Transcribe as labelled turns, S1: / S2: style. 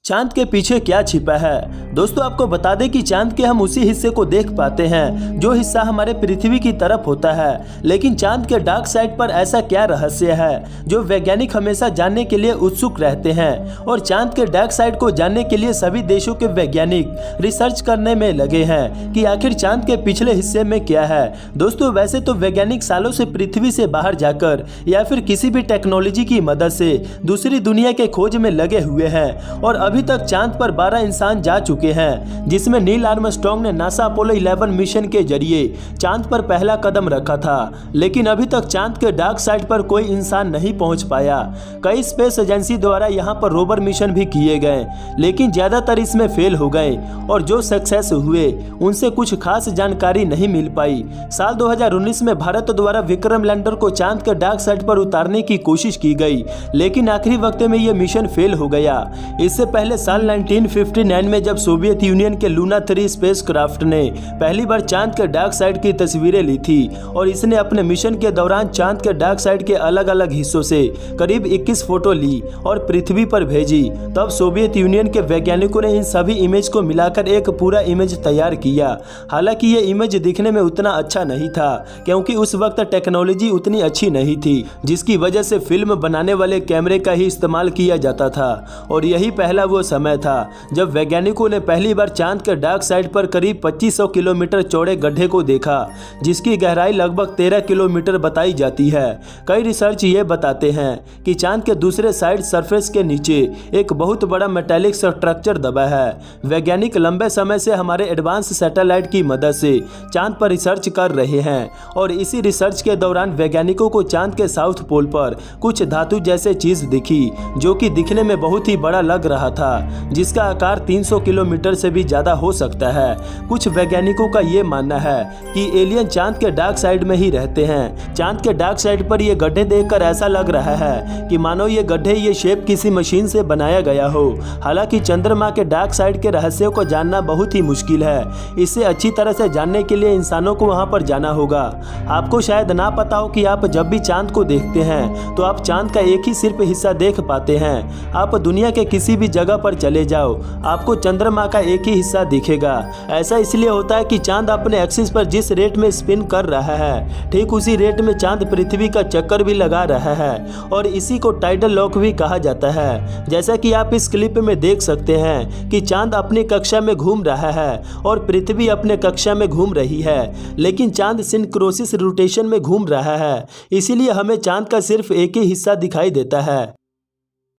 S1: चांद के पीछे क्या छिपा है। दोस्तों आपको बता दें कि चांद के हम उसी हिस्से को देख पाते हैं जो हिस्सा हमारे पृथ्वी की तरफ होता है, लेकिन चांद के डार्क साइड पर ऐसा क्या रहस्य है जो वैज्ञानिक हमेशा जानने के लिए उत्सुक रहते हैं। और चांद के डार्क साइड को जानने के लिए सभी देशों के वैज्ञानिक रिसर्च करने में लगे हैं कि आखिर चांद के पिछले हिस्से में क्या है। दोस्तों वैसे तो वैज्ञानिक सालों से पृथ्वी से बाहर जाकर या फिर किसी भी टेक्नोलॉजी की मदद से दूसरी दुनिया के खोज में लगे हुए हैं और अभी तक चांद पर 12 इंसान जा चुके हैं, जिसमें नील आर्मस्ट्रांग ने नासा अपोलो 11 मिशन के जरिए चांद पर पहला कदम रखा था। लेकिन अभी तक चांद के डार्क साइड पर कोई इंसान नहीं पहुंच पाया। कई स्पेस एजेंसी द्वारा यहां पर रोवर मिशन भी किए गए, लेकिन ज्यादातर इसमें फेल हो गए और जो सक्सेस हुए उनसे कुछ खास जानकारी नहीं मिल पाई। साल 2019 में भारत द्वारा विक्रम लैंडर को चांद के डार्क साइड पर उतारने की कोशिश की गई, लेकिन आखिरी वक्त में यह मिशन फेल हो गया। इससे पहले साल 1959 में जब सोवियत यूनियन के लूना 3 स्पेसक्राफ्ट ने पहली बार चांद के डार्क साइड की तस्वीरें ली थी और इसने अपने मिशन के दौरान चांद के डार्क साइड के अलग अलग हिस्सों से करीब 21 फोटो ली और पृथ्वी पर भेजी। तब सोवियत यूनियन के वैज्ञानिकों ने इन सभी इमेज को मिलाकर एक पूरा इमेज तैयार किया। हालांकि ये इमेज दिखने में उतना अच्छा नहीं था क्योंकि उस वक्त टेक्नोलॉजी उतनी अच्छी नहीं थी, जिसकी वजह से फिल्म बनाने वाले कैमरे का ही इस्तेमाल किया जाता था। और यही पहला वो समय था जब वैज्ञानिकों ने पहली बार चांद के डार्क साइड पर करीब 2500 किलोमीटर चौड़े गड्ढे को देखा, जिसकी गहराई लगभग 13 किलोमीटर बताई जाती है। कई रिसर्च ये बताते हैं कि चांद के दूसरे साइड सरफेस के नीचे एक बहुत बड़ा मेटालिक स्ट्रक्चर दबा है। वैज्ञानिक लंबे समय से हमारे एडवांस सैटेलाइट की मदद से चांद पर रिसर्च कर रहे हैं और इसी रिसर्च के दौरान वैज्ञानिकों को चांद के साउथ पोल पर कुछ धातु जैसे चीज दिखी, जो कि दिखने में बहुत ही बड़ा लग रहा था, जिसका आकार 300 किलोमीटर से भी ज्यादा हो सकता है। कुछ वैज्ञानिकों का ये मानना है कि एलियन चांद के डार्क साइड में ही रहते हैं। चांद के डार्क साइड पर ये गड्ढे देखकर ऐसा लग रहा है कि मानो ये गड्ढे ये शेप किसी मशीन से बनाया गया हो। हालांकि चंद्रमा के डार्क साइड के रहस्यों को जानना बहुत ही मुश्किल है। इसे अच्छी तरह से जानने के लिए इंसानों को वहां पर जाना होगा। आपको शायद ना पता हो कि आप जब भी चांद को देखते हैं तो आप चांद का एक ही सिर्फ हिस्सा देख पाते हैं। आप दुनिया के किसी भी जगह पर चले जाओ, आपको चंद्रमा का एक ही हिस्सा दिखेगा। ऐसा इसलिए होता है कि चांद अपने एक्सिस पर जिस रेट में स्पिन कर रहा है, ठीक उसी रेट में चांद पृथ्वी का चक्कर भी लगा रहा है और इसी को टाइडल लॉक भी कहा जाता है। जैसा कि आप इस क्लिप में देख सकते हैं कि चांद अपनी कक्षा में घूम रहा है और पृथ्वी अपने कक्षा में घूम रही है, लेकिन चांद सिंक्रोसिस रोटेशन में घूम रहा है, इसीलिए हमें चांद का सिर्फ एक ही हिस्सा दिखाई देता है।